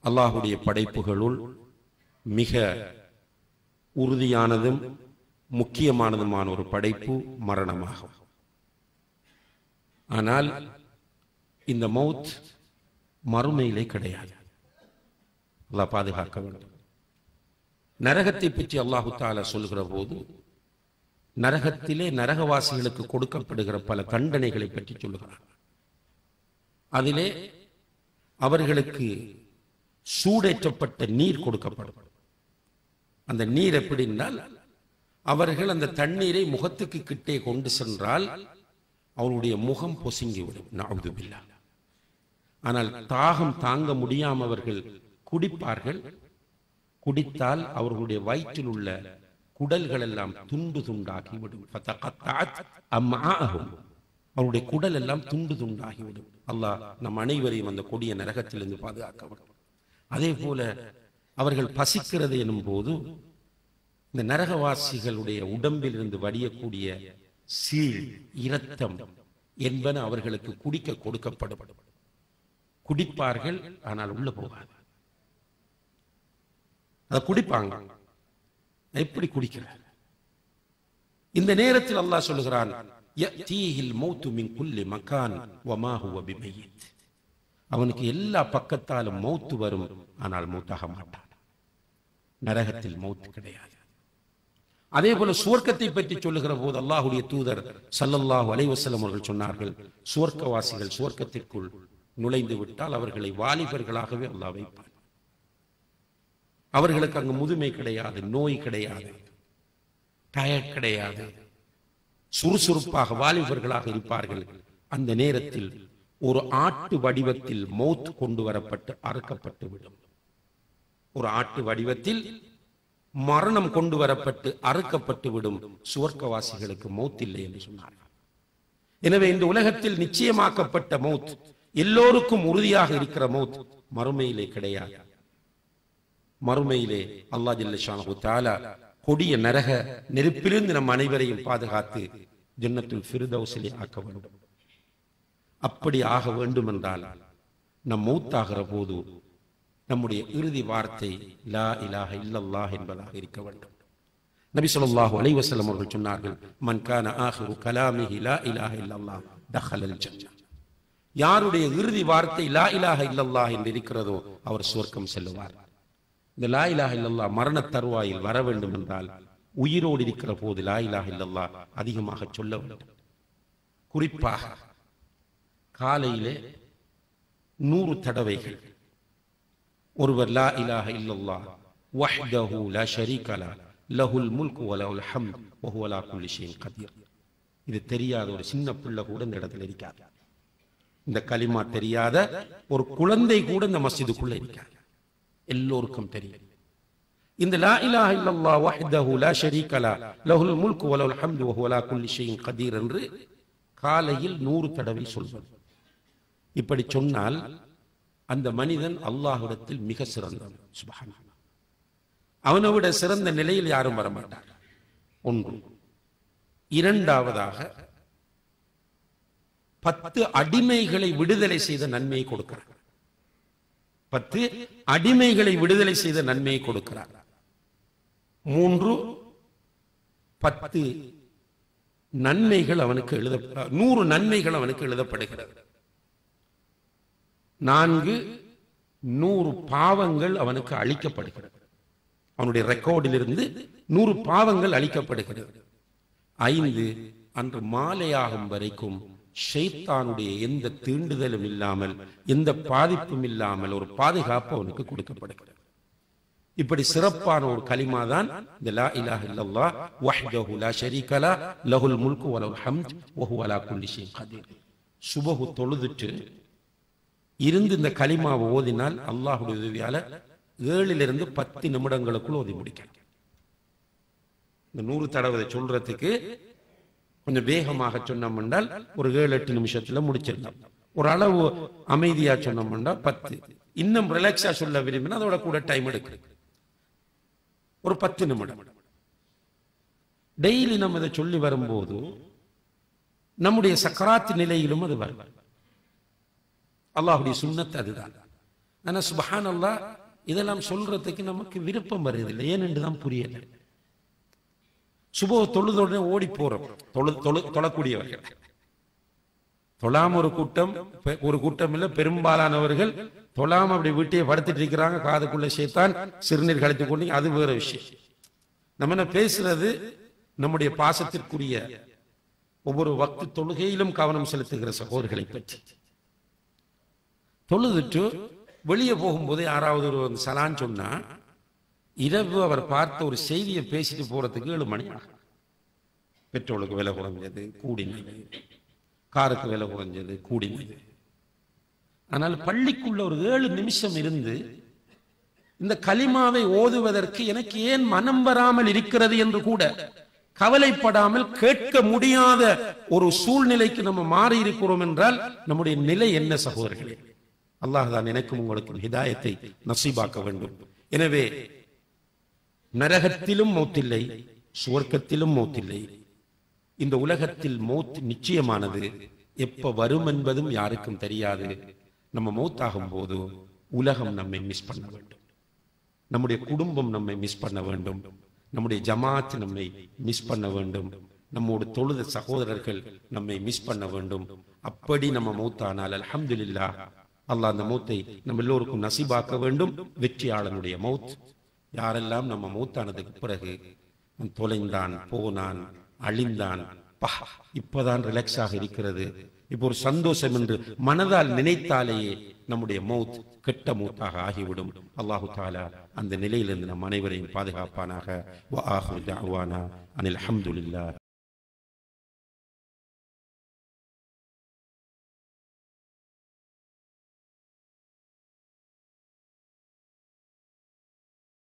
அல்லாஹுடைய படைப்புகளுள் மிக உறுதியானதும் முக்கியமானதுமான ஒரு படைப்பு மரணமாகும். ஆனால் இந்த மௌத் மறுமையிலே கிடையாது. அல்லாஹ் பாதுகாக்க வேண்டும். நரகத்தை பற்றி அல்லாஹு தஆலா சொல்கிற போது நரகத்திலே நரகவாசிகளுக்கு கொடுக்கப்படுகிற பல தண்டனைகளை பற்றி சொல்லுகிறார். அதிலே அவர்களுக்கு சூடேற்றப்பட்ட நீர் கொடுக்கப்படும். அந்த நீர் எப்படின்னால், அவர்கள் அந்த தண்ணீரை முகத்துக்கு கிட்டே கொண்டு சென்றால் அவருடைய முகம் பொசுங்கிவிடும். நஅூது பில்லாஹ். ஆனால் தாகம் தாங்க முடியாமல் அவர்கள் குடிப்பார்கள். குடித்தால் அவர்களுடைய வயிற்றில் உள்ள குடல்கள் எல்லாம் துண்டு துண்டாகிவிடும். அவருடைய குடல் எல்லாம் துண்டு துண்டாகிவிடும். அல்லாஹ் நம் அனைவரையும் அந்த கொடிய நரகத்திலிருந்து பாதுகாக்க வேண்டும். அதே போல அவர்கள் பசிக்கிறது எனும் போது இந்த நரகவாசிகளுடைய உடம்பில் இருந்து வடியக்கூடிய சீழ், இரத்தம் என்பன அவர்களுக்கு குடிக்க கொடுக்கப்படும். குடிப்பார்கள், ஆனால் உள்ள போகாது. அதை குடிப்பாங்க. எப்படி குடிக்கிறார்? இந்த நேரத்தில் அல்லாஹ் சொல்லுகிறான், யஅதீஹில் மௌத்து மின் குல்லி மகான் வமா ஹுவ பிமய்யித். அவனுக்கு எல்லா பக்கத்தாலும் மௌத்து வரும், ஆனால் மௌத்தாக மாட்டான். நரகத்தில் மௌத் கிடையாது. அதே போல சுவர்க்கத்தை பற்றி சொல்லுகிற போது அல்லாஹ்வுடைய தூதர் ஸல்லல்லாஹு அலைஹி வஸல்லம் அவர்கள் சொன்னார்கள், சுவர்க்கவாசிகள் சுவர்க்கத்திற்குள் நுழைந்து விட்டால் அவர்களை வாலிபர்களாகவே அல்லாஹ் வைப்பார். அவர்களுக்கு அங்கு முதுமை கிடையாது, நோய் கிடையாது, டயர்ட் கிடையாது, சுறுசுறுப்பாக வாலிபர்களாக இருப்பார்கள். அந்த நேரத்தில் ஒரு ஆட்டு வடிவத்தில் மௌத் கொண்டு வரப்பட்டு அறுக்கப்பட்டு விடும். ஒரு ஆட்டு வடிவத்தில் மரணம் கொண்டு வரப்பட்டு அறுக்கப்பட்டு விடும். சுவர்க்கவாசிகளுக்கு மௌத் இல்லை என்று சொன்னார்கள். எனவே இந்த உலகத்தில் நிச்சயமாக்கப்பட்ட மௌத், எல்லோருக்கும் உறுதியாக இருக்கிற மௌத் மறுமையிலே கிடையாது. மறுமையிலே அல்லாஹ் ஜல்ல ஷானஹு தஆலா கொடிய நரக நெருப்பிலிருந்து நம் அனைவரையும் பாதுகாத்து ஜன்னத்துல் ஃபிர்தௌஸிலே ஆக்க வேண்டும். அப்படி ஆக வேண்டும் என்றால் நம் மௌத்தாகிற போது நம்முடைய இறுதி வார்த்தை லா இலாஹ இல்லல்லாஹ் என்பதாக இருக்க வேண்டும். நபி ஸல்லல்லாஹு அலைஹி வஸல்லம் அவர்கள் சொன்னார்கள், மன் கான ஆகிரு கலாமிஹி லா இலாஹ இல்லல்லாஹ் தஹலல் ஜன்னah. யாருடைய இறுதி வார்த்தை லா இலாஹ இல்லல்லாஹ் என்று இருக்கிறதோ அவர் சுவர்க்கம் செல்லுவார். இந்த லா இலாஹ இல்லல்லாஹ் மரண தருவாயில் வர வேண்டும் என்றால் உயிரோடு இருக்கிற போது லா இலாஹ இல்லல்லாஹ் அதிகமாக சொல்ல வேண்டும். குறிப்பாக காலையிலே 100 தடவைகள் ஒருவர் லா இலாஹ இல்லல்லாஹ் வஹ்தஹு லா ஷரீக லஹு லஹுல் முல்கு வ லஹுல் ஹம்து வ ஹுவ அலா குல்லி ஷைஇன் கதீர். இது தெரியாத ஒரு சின்ன பிள்ளை கூட இந்த இடத்துல இருக்காது. இந்த கலிமா தெரியாத ஒரு குழந்தை கூட இந்த மஸ்ஜிதுக்குள்ள இருக்காது. எல்லோருக்கும் தெரியும். இந்த லா இலாஹ இல்லல்லாஹ் வஹ்தஹு லா ஷரீக லஹு லஹுல் முல்கு வ லஹுல் ஹம்து வ ஹுவ அலா குல்லி ஷைஇன் கதீர் என்று காலையில் 100 தடவை சொல்வது. இப்படி சொன்னால் அந்த மனிதன் அல்லாஹ்விடத்தில் மிக சிறந்தவன். சுப்ஹானல்லாஹ். அவனை விட சிறந்த நிலையில் யாரும் வரமாட்டார். ஒன்று. இரண்டாவதாக 10 அடிமைகளை விடுதலை செய்த நன்மையை கொடுக்கிறார். 10 அடிமைகளை விடுதலை செய்த நன்மையை கொடுக்கிறார். 3 10 நன்மைகள் அவனுக்கு 100 நன்மைகள் அவனுக்கு எழுதப்படுகிறது. 4 100 பாவங்கள் அவனுக்கு அளிக்கப்படுகிறது. அவனுடைய ரெக்கார்டில் இருந்து 100 பாவங்கள் அளிக்கப்படுகிறது. 5 அன்று மாலையாகும் வரைக்கும் ஷைத்தானுடைய எந்த தீண்டுதலும் இல்லாமல், எந்த பாதிப்பும் இல்லாமல் ஒரு பாதுகாப்பு அவனுக்கு கொடுக்கப்படுகிறது. இப்படி சிறப்பான ஒரு கலிமா தான் இந்த லா இலாஹ இல்லல்லாஹ் வஹ்தஹு லா ஷரீக லஹு லஹுல் முல்கு வ லஹுல் ஹம்து வ ஹுவ அலா குல்லி ஷைஇன் கதீர். சுபஹு தொழுதுட்டு இருந்து இந்த கலிமாவை ஓதினால் அல்லாஹ்வுடைய உதவியால 7 to 10 நிமிடங்களுக்குள் ஓதி முடிக்கலாம். இந்த 100 தடவை சொல்றதுக்கு கொஞ்சம் வேகமாக சொன்னோம் என்றால் ஒரு 7-8 நிமிஷத்துல முடிச்சிடலாம். ஒரு அளவு அமைதியா சொன்னோம் என்றால் 10. இன்னும் ரிலாக்ஸா சொல்ல விரும்பினா அதோட கூட டைம் எடுக்கு. ஒரு 10 நிமிடம். டெய்லி நம்ம இதை சொல்லி வரும்போது நம்முடைய சக்கராத் நிலையிலும் அது வரும். அல்லாஹ்வுடைய சுன்னத் அதுதான். ஆனா சுப்ஹானல்லாஹ் இதெல்லாம் சொல்றதுக்கு நமக்கு விருப்பம் வருதில்லை, ஏனென்று தான் புரியல. சுபோ தொழுதோட ஓடி போறோம், தொழக்கூடியவர்கள் தொழாம ஒரு கூட்டம் இல்ல, பெரும்பாலானவர்கள் தொழாம அப்படி வீட்டையே படுத்துட்டு இருக்கிறாங்க, காதுக்குள்ள சேத்தான் சிறுநீர் கழித்து கொண்டு, அது வேற விஷயம். நம்ம என்ன பேசுறது, நம்முடைய பாசத்திற்குரிய ஒவ்வொரு வக்து தொழுகையிலும் கவனம் செலுத்துகிற சகோதரர்களை பற்றி. தொழுதுட்டு வெளியே போகும்போது யாராவது ஒரு சலான் சொன்னா, இரவு அவர் பார்த்த ஒரு செய்தியை பேசிட்டு போறதுக்கு 7 மணி ஆகும். பெட்ரோலுக்கு விலை குறைஞ்சது கூடினது, காருக்கு விலை குறைஞ்சது கூடினது. ஆனால் பள்ளிக்குள்ள ஒரு 7 நிமிஷம் இருந்து இந்த கலிமாவை ஓதுவதற்கு எனக்கு ஏன் மனம் வராமல் இருக்கிறது என்று கூட கவலைப்படாமல் கேட்க முடியாத ஒரு சூழ்நிலைக்கு நம்ம மாறி இருக்கிறோம் என்றால் நம்முடைய நிலை என்ன சகோதரர்களே? அல்லாஹ் தான் எனக்கும் உங்களுக்கும் ஹிதாயத்தை நசீபாக்க வேண்டும். எனவே நரகத்திலும் மௌத்தில்லை, சுவர்க்கத்திலும் மௌத்தில்லை. இந்த உலகத்தில் மௌத் நிச்சயமானது, எப்ப வரும் என்பதும் யாருக்கும் தெரியாது. நம்ம மௌத்தாகும் போது உலகம் நம்மை மிஸ் பண்ண வேண்டும், நம்முடைய குடும்பம் நம்மை மிஸ் பண்ண வேண்டும், நம்முடைய ஜமாத் நம்மை மிஸ் பண்ண வேண்டும், நம்மோடு தொழுத சகோதரர்கள் நம்மை மிஸ் பண்ண வேண்டும். அப்படி நம்ம மௌத்தானால் அல்ஹம்துலில்லாஹ், அல்லாஹ் அந்த மௌத்தை நம்ம எல்லோருக்கும் நசீபாக்க வேண்டும். வெற்றியாளனுடைய மௌத். யாரெல்லாம் நம்ம மௌத்தானதுக்கு பிறகு தொலைந்தான், போனான், அழிந்தான், இப்பதான் ரிலாக்ஸாக இருக்கிறது, இப்போ ஒரு சந்தோஷம் என்று மனதால் நினைத்தாலேயே நம்முடைய மௌத் கெட்ட மௌத்தாக ஆகிவிடும். அல்லாஹு தஆலா அந்த நிலையிலிருந்து நம் அனைவரையும் பாதுகாப்பானாக. வ ஆகிரு தஅவானா அனில் ஹம்துலில்லாஹ்.